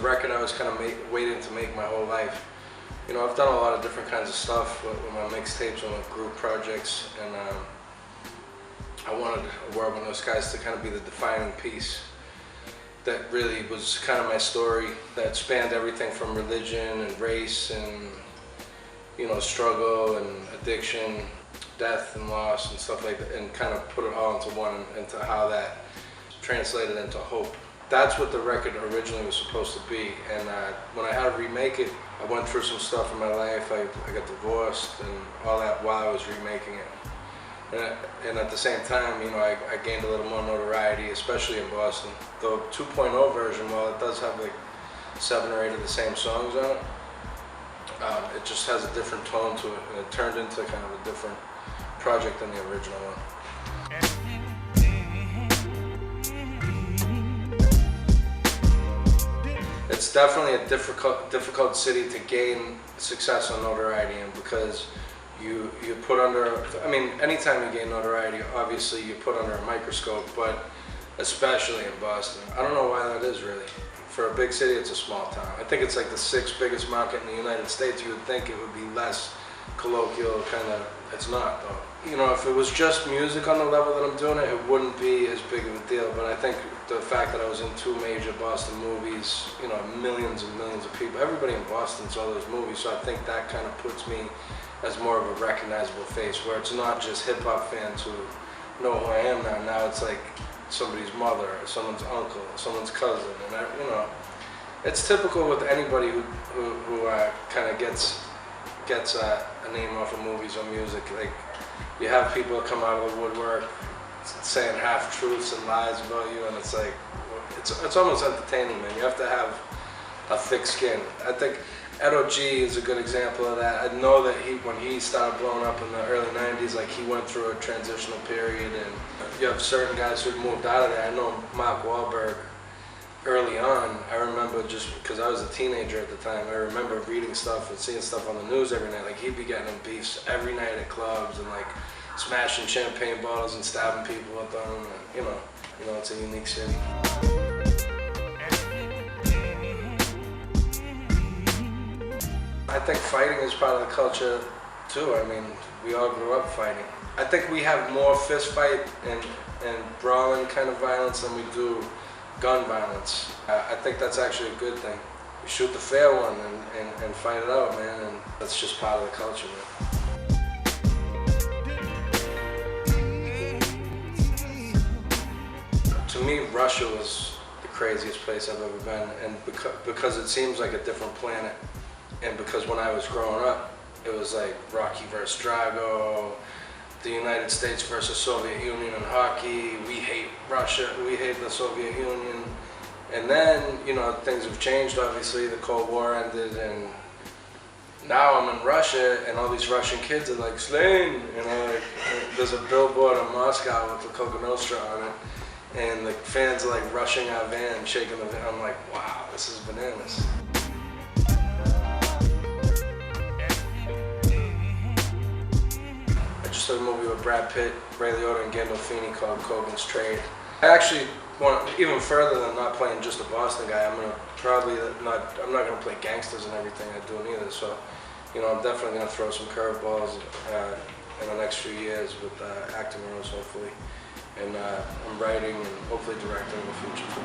record I was kind of waiting to make my whole life. You know, I've done a lot of different kinds of stuff with my mixtapes and with group projects, and I wanted a world with those guys to kind of be the defining piece. That really was kind of my story that spanned everything from religion and race and, you know, struggle and addiction, death and loss and stuff like that, and kind of put it all into one, into how that translated into hope. That's what the record originally was supposed to be, and when I had to remake it, I went through some stuff in my life. I got divorced and all that while I was remaking it. And at the same time, you know, I gained a little more notoriety, especially in Boston. The 2.0 version, while it does have like 7 or 8 of the same songs on it, it just has a different tone to it, and it turned into kind of a different project than the original one. It's definitely a difficult city to gain success on notoriety in, because you put under, I mean, anytime you gain notoriety, obviously you put under a microscope, but especially in Boston. I don't know why that is really. For a big city, it's a small town. I think it's like the 6th biggest market in the United States. You would think it would be less colloquial, kind of. It's not though. You know, if it was just music on the level that I'm doing it, it wouldn't be as big of a deal. But I think the fact that I was in 2 major Boston movies, you know, millions and millions of people, everybody in Boston saw those movies, so I think that kind of puts me as more of a recognizable face, where it's not just hip-hop fans who know who I am now. Now it's like somebody's mother, or someone's uncle, or someone's cousin, and you know, it's typical with anybody who kind of gets a name off of movies or music. Like, you have people come out of the woodwork saying half-truths and lies about you, and it's like, it's almost entertaining, man. You have to have a thick skin. I think Edo G is a good example of that. I know that when he started blowing up in the early 90s, like, he went through a transitional period, and you have certain guys who moved out of there. I know Mark Wahlberg early on. I remember, just because I was a teenager at the time, I remember reading stuff and seeing stuff on the news every night. Like, he'd be getting in beefs every night at clubs and like smashing champagne bottles and stabbing people with them. And, you know, it's a unique city. I think fighting is part of the culture too. I mean, we all grew up fighting. I think we have more fist fight and brawling kind of violence than we do gun violence. I think that's actually a good thing. We shoot the fair one and fight it out, man, and that's just part of the culture, man. To me, Russia was the craziest place I've ever been, and because it seems like a different planet. And because when I was growing up, it was like Rocky versus Drago, the United States versus Soviet Union in hockey. We hate Russia, we hate the Soviet Union. And then, you know, things have changed, obviously. The Cold War ended, and now I'm in Russia, and all these Russian kids are like, Slaine, you know, like, there's a billboard in Moscow with the Cogan on it, and the fans are like rushing our van, shaking the van. I'm like, wow, this is bananas. I did a movie with Brad Pitt, Liotta, and Gandolfini called Cogan's Trade. I actually want even further than not playing just a Boston guy. I'm not gonna play gangsters and everything I do either. So, you know, I'm definitely gonna throw some curveballs in the next few years with acting roles, hopefully. And I'm writing and hopefully directing in the future.